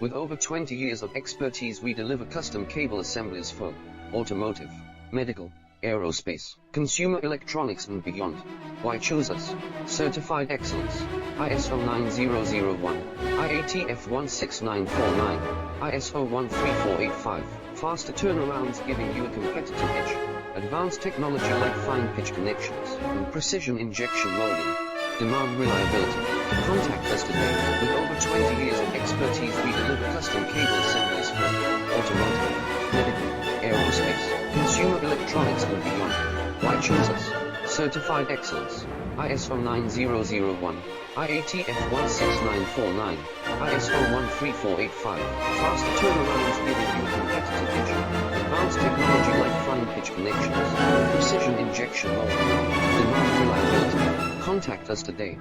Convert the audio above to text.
With over 20 years of expertise, we deliver custom cable assemblies for automotive, medical, aerospace, consumer electronics and beyond. Why choose us? Certified excellence, ISO9001, IATF 16949, ISO 13485, faster turnarounds giving you a competitive edge, advanced technology like fine pitch connections, and precision injection molding. Demand reliability. Contact us today. With over 20 years of expertise, we deliver custom cable assemblies for automotive, medical, aerospace, consumer electronics and beyond. Why choose us? Certified excellence, ISO 9001, IATF 16949, ISO 13485, faster turnarounds giving you a competitive edge, advanced technology like fine pitch connections, precision injection molding, demand reliability. Contact us today.